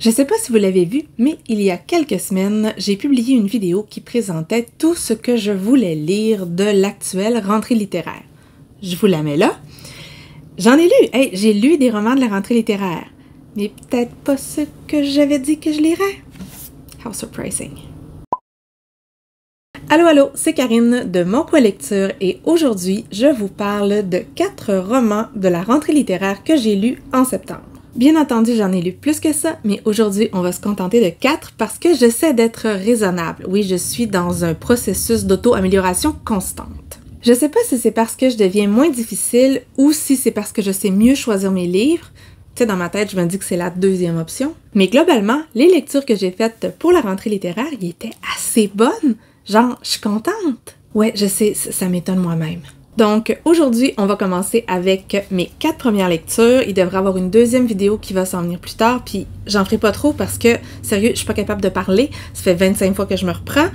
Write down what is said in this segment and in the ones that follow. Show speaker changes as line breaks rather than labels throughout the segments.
Je sais pas si vous l'avez vu, mais il y a quelques semaines, j'ai publié une vidéo qui présentait tout ce que je voulais lire de l'actuelle rentrée littéraire. Je vous la mets là. J'en ai lu! Hey, j'ai lu des romans de la rentrée littéraire, mais peut-être pas ceux que j'avais dit que je lirais. How surprising! Allô, allô, c'est Karine de Mon Coin Lecture et aujourd'hui, je vous parle de 4 romans de la rentrée littéraire que j'ai lus en septembre. Bien entendu, j'en ai lu plus que ça, mais aujourd'hui, on va se contenter de 4 parce que j'essaie d'être raisonnable. Oui, je suis dans un processus d'auto-amélioration constante. Je sais pas si c'est parce que je deviens moins difficile ou si c'est parce que je sais mieux choisir mes livres. Tu sais, dans ma tête, je me dis que c'est la deuxième option. Mais globalement, les lectures que j'ai faites pour la rentrée littéraire, ils étaient assez bonnes. Genre, je suis contente. Ouais, je sais, ça m'étonne moi-même. Donc, aujourd'hui, on va commencer avec mes 4 premières lectures. Il devrait y avoir une deuxième vidéo qui va s'en venir plus tard, puis j'en ferai pas trop parce que, sérieux, je suis pas capable de parler. Ça fait 25 fois que je me reprends.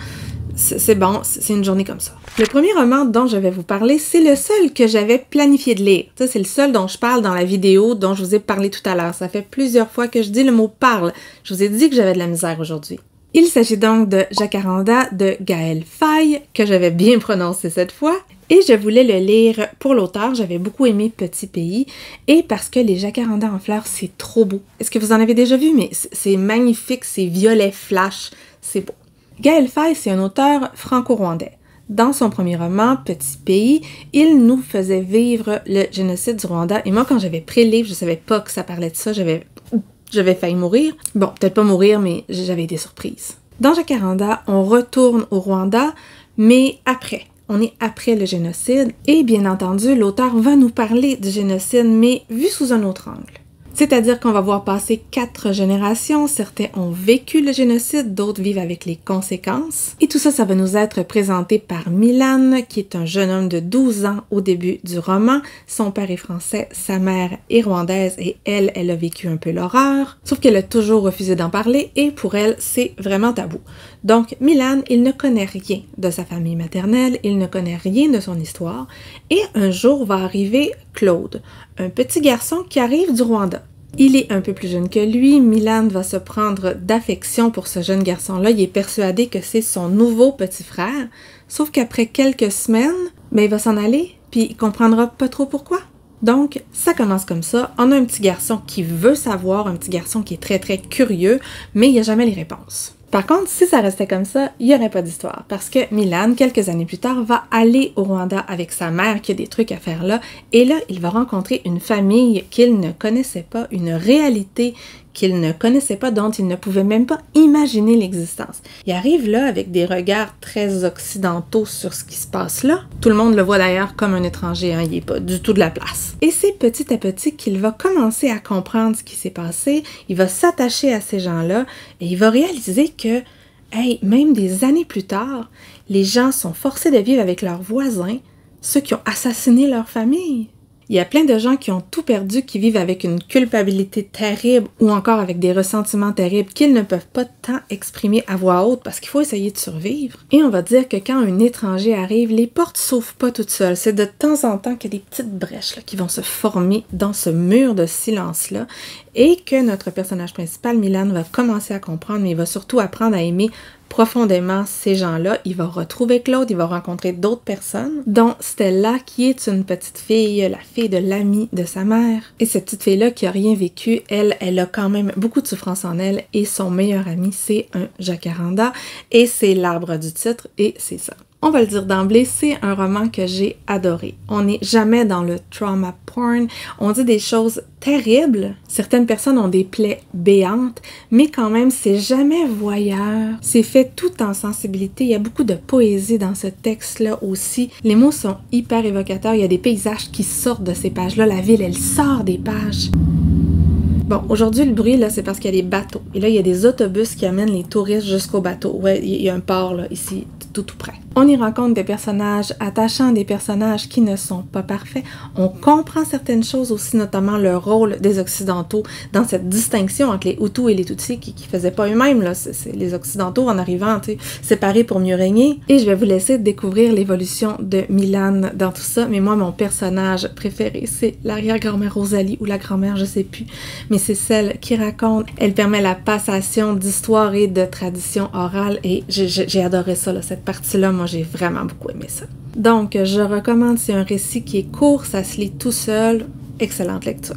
C'est bon, c'est une journée comme ça. Le premier roman dont je vais vous parler, c'est le seul que j'avais planifié de lire. Ça, c'est le seul dont je parle dans la vidéo dont je vous ai parlé tout à l'heure. Ça fait plusieurs fois que je dis le mot « parle ». Je vous ai dit que j'avais de la misère aujourd'hui. Il s'agit donc de Jacaranda de Gaël Faye, que j'avais bien prononcé cette fois, et je voulais le lire pour l'auteur. J'avais beaucoup aimé Petit Pays, et parce que les jacarandas en fleurs, c'est trop beau. Est-ce que vous en avez déjà vu? Mais c'est magnifique, c'est violet flash, c'est beau. Gaël Faye, c'est un auteur franco-rwandais. Dans son premier roman, Petit Pays, il nous faisait vivre le génocide du Rwanda, et moi, quand j'avais pris le livre, je savais pas que ça parlait de ça, j'avais failli mourir. Bon, peut-être pas mourir, mais j'avais des surprises. Dans Jacaranda, on retourne au Rwanda, mais après. On est après le génocide. Et bien entendu, l'auteur va nous parler du génocide, mais vu sous un autre angle. C'est-à-dire qu'on va voir passer 4 générations. Certains ont vécu le génocide, d'autres vivent avec les conséquences. Et tout ça, ça va nous être présenté par Milan, qui est un jeune homme de 12 ans au début du roman. Son père est français, sa mère est rwandaise et elle a vécu un peu l'horreur. Sauf qu'elle a toujours refusé d'en parler et pour elle, c'est vraiment tabou. Donc, Milan, il ne connaît rien de sa famille maternelle, il ne connaît rien de son histoire. Et un jour va arriver Claude, un petit garçon qui arrive du Rwanda. Il est un peu plus jeune que lui, Milan va se prendre d'affection pour ce jeune garçon-là, il est persuadé que c'est son nouveau petit frère, sauf qu'après quelques semaines, il va s'en aller, puis il comprendra pas trop pourquoi. Donc, ça commence comme ça, on a un petit garçon qui veut savoir, un petit garçon qui est très très curieux, mais il n'y a jamais les réponses. Par contre, si ça restait comme ça, il n'y aurait pas d'histoire, parce que Milan, quelques années plus tard, va aller au Rwanda avec sa mère qui a des trucs à faire là, et là, il va rencontrer une famille qu'il ne connaissait pas, une réalité qu'il ne connaissait pas, dont il ne pouvait même pas imaginer l'existence. Il arrive là avec des regards très occidentaux sur ce qui se passe là. Tout le monde le voit d'ailleurs comme un étranger, hein, il n'est pas du tout de la place. Et c'est petit à petit qu'il va commencer à comprendre ce qui s'est passé, il va s'attacher à ces gens-là, et il va réaliser que, hey, même des années plus tard, les gens sont forcés de vivre avec leurs voisins, ceux qui ont assassiné leur famille. Il y a plein de gens qui ont tout perdu, qui vivent avec une culpabilité terrible ou encore avec des ressentiments terribles qu'ils ne peuvent pas tant exprimer à voix haute parce qu'il faut essayer de survivre. Et on va dire que quand un étranger arrive, les portes s'ouvrent pas toutes seules. C'est de temps en temps qu'il y a des petites brèches là, qui vont se former dans ce mur de silence-là et que notre personnage principal, Milan, va commencer à comprendre, mais il va surtout apprendre à aimer profondément ces gens-là. Il va retrouver Claude, il va rencontrer d'autres personnes, dont Stella, qui est une petite fille, la fille de l'amie de sa mère. Et cette petite fille-là qui a rien vécu, elle a quand même beaucoup de souffrance en elle, et son meilleur ami, c'est un jacaranda, et c'est l'arbre du titre, et c'est ça. On va le dire d'emblée, c'est un roman que j'ai adoré. On n'est jamais dans le trauma porn, on dit des choses terribles. Certaines personnes ont des plaies béantes, mais quand même, c'est jamais voyeur. C'est fait tout en sensibilité. Il y a beaucoup de poésie dans ce texte-là aussi. Les mots sont hyper évocateurs. Il y a des paysages qui sortent de ces pages-là. La ville, elle sort des pages. Bon, aujourd'hui, le bruit, là, c'est parce qu'il y a des bateaux. Et là, il y a des autobus qui amènent les touristes jusqu'au bateau. Ouais, il y a un port, là, ici, tout près. On y rencontre des personnages attachants, des personnages qui ne sont pas parfaits. On comprend certaines choses aussi, notamment le rôle des Occidentaux dans cette distinction entre les Hutus et les Tutsis qui faisaient pas eux-mêmes, là. C'est les Occidentaux en arrivant, tu sais, séparés pour mieux régner. Et je vais vous laisser découvrir l'évolution de Milan dans tout ça, mais moi, mon personnage préféré, c'est l'arrière-grand-mère Rosalie ou la grand-mère, je sais plus, mais c'est celle qui raconte. Elle permet la passation d'histoire et de tradition orale et j'ai adoré ça, là, cette partie-là, moi j'ai vraiment beaucoup aimé ça. Donc je recommande, c'est un récit qui est court, ça se lit tout seul, excellente lecture.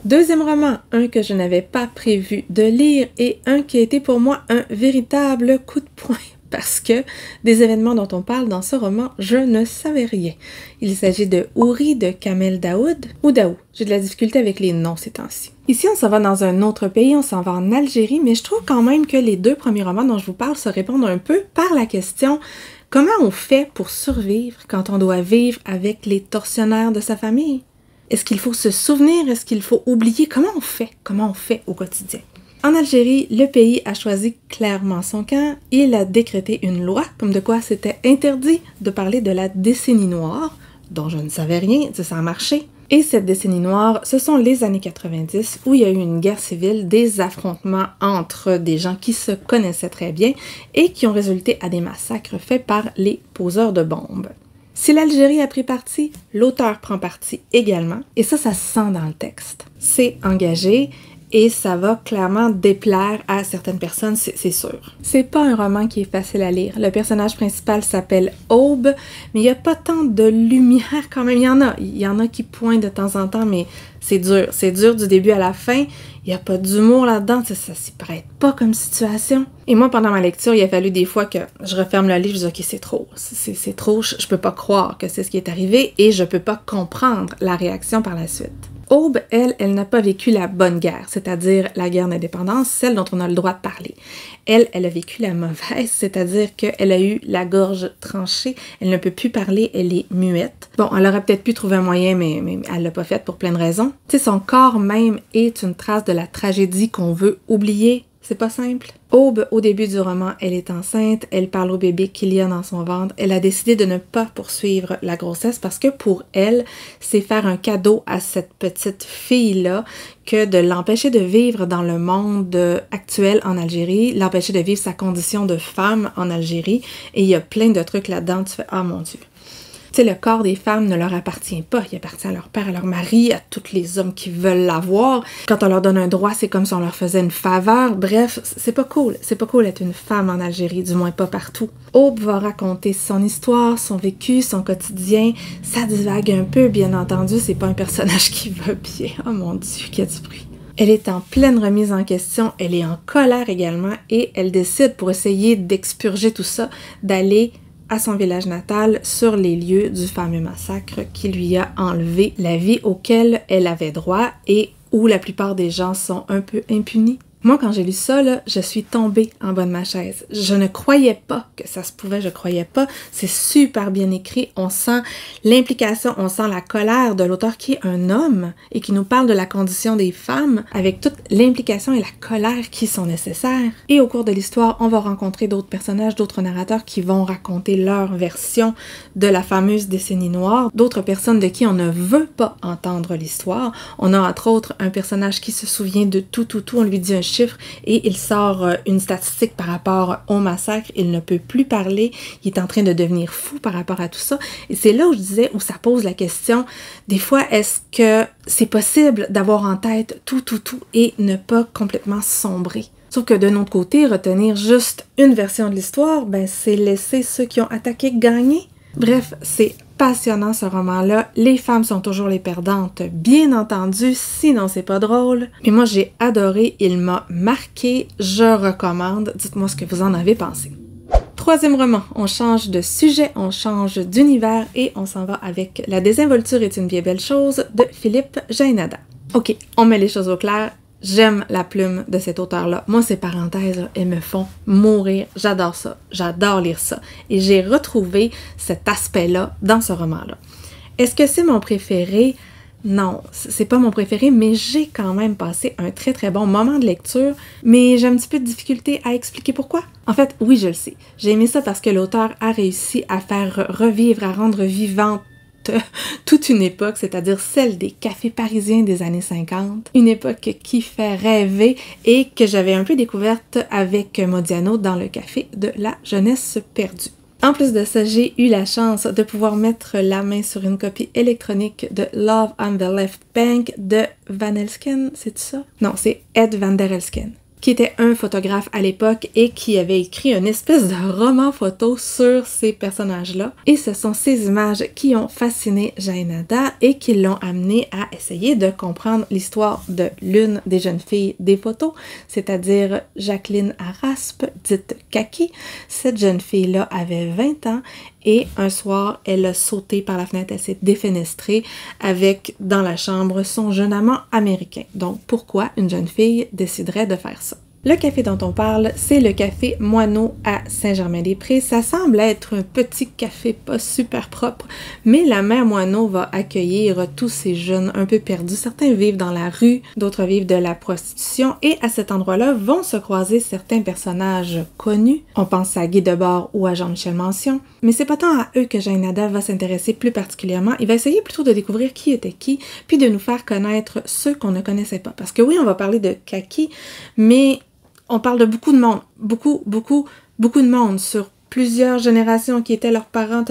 Deuxième roman, un que je n'avais pas prévu de lire et un qui a été pour moi un véritable coup de poing. Parce que des événements dont on parle dans ce roman, je ne savais rien. Il s'agit de Houri de Kamel Daoud, ou Daou. J'ai de la difficulté avec les noms ces temps-ci. Ici, on s'en va dans un autre pays, on s'en va en Algérie, mais je trouve quand même que les deux premiers romans dont je vous parle se répondent un peu par la question « Comment on fait pour survivre quand on doit vivre avec les tortionnaires de sa famille? Est-ce qu'il faut se souvenir? Est-ce qu'il faut oublier? Comment on fait? Comment on fait au quotidien? » En Algérie, le pays a choisi clairement son camp. Il a décrété une loi, comme de quoi c'était interdit de parler de la décennie noire, dont je ne savais rien, ça a marché. Et cette décennie noire, ce sont les années 90, où il y a eu une guerre civile, des affrontements entre des gens qui se connaissaient très bien et qui ont résulté à des massacres faits par les poseurs de bombes. Si l'Algérie a pris parti, l'auteur prend parti également, et ça se sent dans le texte. C'est engagé, et ça va clairement déplaire à certaines personnes, c'est sûr. C'est pas un roman qui est facile à lire. Le personnage principal s'appelle Aube, mais il n'y a pas tant de lumière quand même. Il y en a qui pointent de temps en temps, mais c'est dur. C'est dur du début à la fin. Il n'y a pas d'humour là-dedans, ça s'y prête pas comme situation. Et moi, pendant ma lecture, il a fallu des fois que je referme le livre, je dis « Ok, c'est trop, c'est trop, je peux pas croire que c'est ce qui est arrivé et je peux pas comprendre la réaction par la suite. » Aube, elle n'a pas vécu la bonne guerre, c'est-à-dire la guerre d'indépendance, celle dont on a le droit de parler. Elle a vécu la mauvaise, c'est-à-dire qu'elle a eu la gorge tranchée, elle ne peut plus parler, elle est muette. Bon, elle aurait peut-être pu trouver un moyen, mais elle l'a pas fait pour plein de raisons. Tu sais, son corps même est une trace de la tragédie qu'on veut oublier. C'est pas simple. Aube, au début du roman, elle est enceinte, elle parle au bébé qu'il y a dans son ventre. Elle a décidé de ne pas poursuivre la grossesse parce que pour elle, c'est faire un cadeau à cette petite fille-là que de l'empêcher de vivre dans le monde actuel en Algérie, l'empêcher de vivre sa condition de femme en Algérie. Et il y a plein de trucs là-dedans, tu fais « Ah mon Dieu ». Tu sais, le corps des femmes ne leur appartient pas. Il appartient à leur père, à leur mari, à tous les hommes qui veulent l'avoir. Quand on leur donne un droit, c'est comme si on leur faisait une faveur. Bref, c'est pas cool. C'est pas cool d'être une femme en Algérie, du moins pas partout. Aube va raconter son histoire, son vécu, son quotidien. Ça divague un peu, bien entendu. C'est pas un personnage qui va bien. Oh mon Dieu, qu'il y a du bruit. Elle est en pleine remise en question, elle est en colère également et elle décide, pour essayer d'expurger tout ça, d'aller à son village natal sur les lieux du fameux massacre qui lui a enlevé la vie auquel elle avait droit et où la plupart des gens sont un peu impunis. Moi, quand j'ai lu ça, là, je suis tombée en bas de ma chaise. Je ne croyais pas que ça se pouvait, je croyais pas. C'est super bien écrit, on sent l'implication, on sent la colère de l'auteur qui est un homme et qui nous parle de la condition des femmes avec toute l'implication et la colère qui sont nécessaires. Et au cours de l'histoire, on va rencontrer d'autres personnages, d'autres narrateurs qui vont raconter leur version de la fameuse décennie noire, d'autres personnes de qui on ne veut pas entendre l'histoire. On a entre autres un personnage qui se souvient de tout, on lui dit un chiffre et il sort une statistique par rapport au massacre. Il ne peut plus parler, il est en train de devenir fou par rapport à tout ça. Et c'est là où je disais, où ça pose la question, des fois, est-ce que c'est possible d'avoir en tête tout et ne pas complètement sombrer? Sauf que d'un autre côté, retenir juste une version de l'histoire, ben c'est laisser ceux qui ont attaqué gagner. Bref, c'est passionnant ce roman-là. Les femmes sont toujours les perdantes, bien entendu, sinon c'est pas drôle. Mais moi j'ai adoré, il m'a marqué, je recommande. Dites-moi ce que vous en avez pensé. Troisième roman, on change de sujet, on change d'univers et on s'en va avec La désinvolture est une bien belle chose de Philippe Jaénada. Ok, on met les choses au clair. J'aime la plume de cet auteur-là. Moi, ces parenthèses, elles me font mourir. J'adore ça. J'adore lire ça. Et j'ai retrouvé cet aspect-là dans ce roman-là. Est-ce que c'est mon préféré? Non, c'est pas mon préféré, mais j'ai quand même passé un très très bon moment de lecture, mais j'ai un petit peu de difficulté à expliquer pourquoi. En fait, oui, je le sais. J'ai aimé ça parce que l'auteur a réussi à faire revivre, à rendre vivante toute une époque, c'est-à-dire celle des cafés parisiens des années 50. Une époque qui fait rêver et que j'avais un peu découverte avec Modiano dans le café de la jeunesse perdue. En plus de ça, j'ai eu la chance de pouvoir mettre la main sur une copie électronique de Love on the Left Bank de Van Elsken, c'est ça? Non, c'est Ed Van der Elsken, qui était un photographe à l'époque et qui avait écrit une espèce de roman photo sur ces personnages-là. Et ce sont ces images qui ont fasciné Jaenada et qui l'ont amené à essayer de comprendre l'histoire de l'une des jeunes filles des photos, c'est-à-dire Jacqueline Araspe, dite Kaki. Cette jeune fille-là avait 20 ans et un soir, elle a sauté par la fenêtre, elle s'est défenestrée avec, dans la chambre, son jeune amant américain. Donc, pourquoi une jeune fille déciderait de faire ça? Le café dont on parle, c'est le café Moineau à Saint-Germain-des-Prés. Ça semble être un petit café pas super propre, mais la mère Moineau va accueillir tous ces jeunes un peu perdus. Certains vivent dans la rue, d'autres vivent de la prostitution, et à cet endroit-là vont se croiser certains personnages connus. On pense à Guy Debord ou à Jean-Michel Mention, mais c'est pas tant à eux que Jaenada va s'intéresser plus particulièrement. Il va essayer plutôt de découvrir qui était qui, puis de nous faire connaître ceux qu'on ne connaissait pas. Parce que oui, on va parler de Kaki, mais on parle de beaucoup de monde, beaucoup de monde sur plusieurs générations qui étaient leurs parents,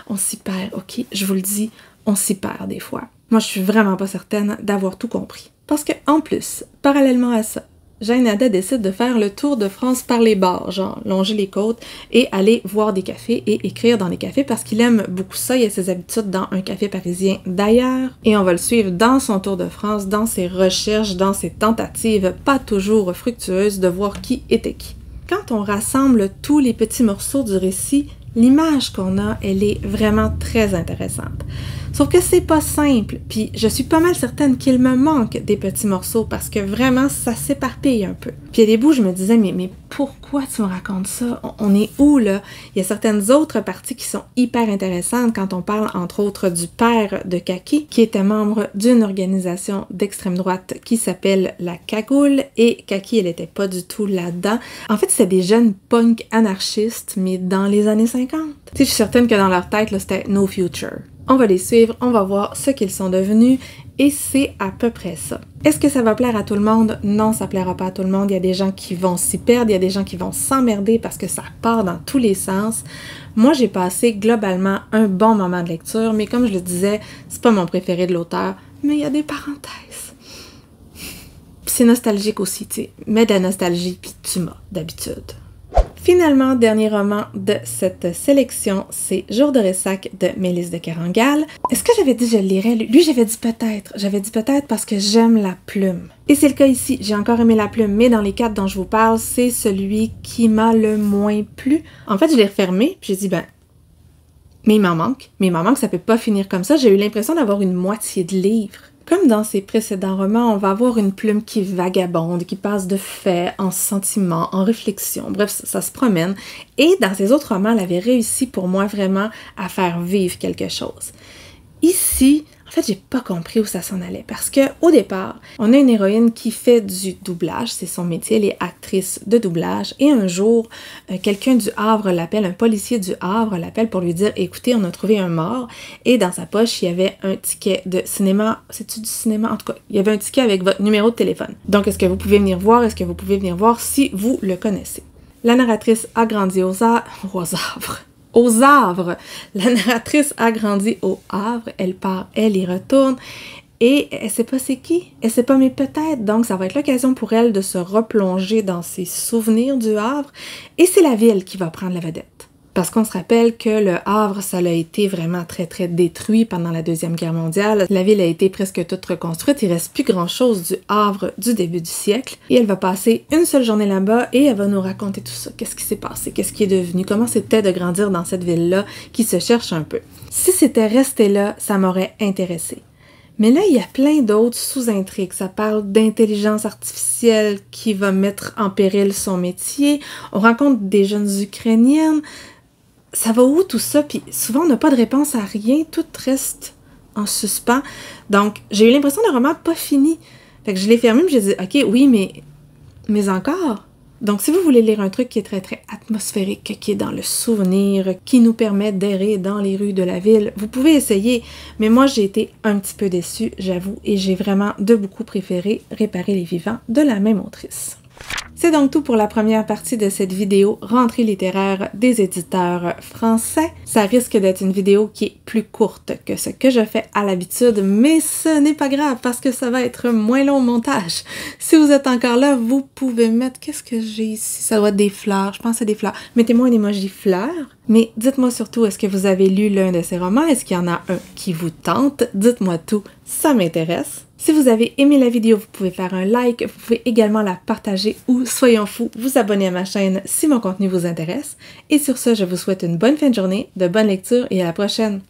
On s'y perd, ok? Je vous le dis, on s'y perd des fois. Moi, je suis vraiment pas certaine d'avoir tout compris. Parce que, en plus, parallèlement à ça, Jaenada décide de faire le tour de France par les bars, genre longer les côtes et aller voir des cafés et écrire dans les cafés parce qu'il aime beaucoup ça, il a ses habitudes dans un café parisien d'ailleurs et on va le suivre dans son tour de France, dans ses recherches, dans ses tentatives pas toujours fructueuses de voir qui était qui. Quand on rassemble tous les petits morceaux du récit, l'image qu'on a, elle est vraiment très intéressante. Sauf que c'est pas simple, puis je suis pas mal certaine qu'il me manque des petits morceaux parce que vraiment, ça s'éparpille un peu. Puis il y a des bouts, je me disais, mais pourquoi tu me racontes ça? On est où, là? Il y a certaines autres parties qui sont hyper intéressantes quand on parle, entre autres, du père de Kaki, qui était membre d'une organisation d'extrême droite qui s'appelle la Cagoule, et Kaki, elle était pas du tout là-dedans. En fait, c'était des jeunes punk anarchistes, mais dans les années 50. Tu sais, je suis certaine que dans leur tête, là, c'était no future. On va les suivre, on va voir ce qu'ils sont devenus et c'est à peu près ça. Est-ce que ça va plaire à tout le monde? Non, ça plaira pas à tout le monde. Il y a des gens qui vont s'y perdre, il y a des gens qui vont s'emmerder parce que ça part dans tous les sens. Moi, j'ai passé globalement un bon moment de lecture, mais comme je le disais, c'est pas mon préféré de l'auteur, mais il y a des parenthèses. Puis c'est nostalgique aussi, tu sais. Mets de la nostalgie puis tu m'as d'habitude. Finalement, dernier roman de cette sélection, c'est Jour de Ressac de Mélisse de Kerangal. Est-ce que j'avais dit je le lirais? Lui, j'avais dit peut-être. J'avais dit peut-être parce que j'aime la plume. Et c'est le cas ici. J'ai encore aimé la plume, mais dans les 4 dont je vous parle, c'est celui qui m'a le moins plu. En fait, je l'ai refermé, puis j'ai dit, mais il m'en manque. Mais il m'en manque, ça peut pas finir comme ça. J'ai eu l'impression d'avoir une moitié de livre. Comme dans ses précédents romans, on va avoir une plume qui vagabonde, qui passe de faits en sentiments, en réflexion. Bref, ça se promène. Et dans ses autres romans, elle avait réussi pour moi vraiment à faire vivre quelque chose. Ici, en fait, j'ai pas compris où ça s'en allait parce que au départ, on a une héroïne qui fait du doublage, c'est son métier, elle est actrice de doublage et un jour, quelqu'un du Havre l'appelle, un policier du Havre l'appelle pour lui dire écoutez, on a trouvé un mort et dans sa poche, il y avait un ticket de cinéma, c'est-tu du cinéma? En tout cas, il y avait un ticket avec votre numéro de téléphone. Donc, est-ce que vous pouvez venir voir? Est-ce que vous pouvez venir voir si vous le connaissez? La narratrice a grandi aux Havre. Aux Havre. La narratrice a grandi au Havre, elle part, elle y retourne, et elle sait pas c'est qui, elle sait pas mais peut-être, donc ça va être l'occasion pour elle de se replonger dans ses souvenirs du Havre, et c'est la ville qui va prendre la vedette. Parce qu'on se rappelle que le Havre, ça a été vraiment très très détruit pendant la Deuxième Guerre mondiale. La ville a été presque toute reconstruite, il reste plus grand chose du Havre du début du siècle. Et elle va passer une seule journée là-bas et elle va nous raconter tout ça. Qu'est-ce qui s'est passé, qu'est-ce qui est devenu, comment c'était de grandir dans cette ville-là qui se cherche un peu. Si c'était resté là, ça m'aurait intéressé. Mais là, il y a plein d'autres sous-intrigues. Ça parle d'intelligence artificielle qui va mettre en péril son métier. On rencontre des jeunes Ukrainiennes. Ça va où tout ça? Puis souvent, on n'a pas de réponse à rien. Tout reste en suspens. Donc, j'ai eu l'impression d'un roman pas fini. Fait que je l'ai fermé, mais j'ai dit, OK, oui, mais encore. Donc, si vous voulez lire un truc qui est très, très atmosphérique, qui est dans le souvenir, qui nous permet d'errer dans les rues de la ville, vous pouvez essayer. Mais moi, j'ai été un petit peu déçue, j'avoue, et j'ai vraiment de beaucoup préféré Réparer les vivants de la même autrice. C'est donc tout pour la première partie de cette vidéo Rentrée littéraire des éditeurs français. Ça risque d'être une vidéo qui est plus courte que ce que je fais à l'habitude, mais ce n'est pas grave parce que ça va être moins long au montage. Si vous êtes encore là, vous pouvez mettre... Qu'est-ce que j'ai ici? Ça doit être des fleurs, je pense que c'est des fleurs. Mettez-moi un emoji fleurs. Mais dites-moi surtout, est-ce que vous avez lu l'un de ces romans? Est-ce qu'il y en a un qui vous tente? Dites-moi tout, ça m'intéresse. Si vous avez aimé la vidéo, vous pouvez faire un like, vous pouvez également la partager ou, soyons fous, vous abonner à ma chaîne si mon contenu vous intéresse. Et sur ce, je vous souhaite une bonne fin de journée, de bonnes lectures et à la prochaine!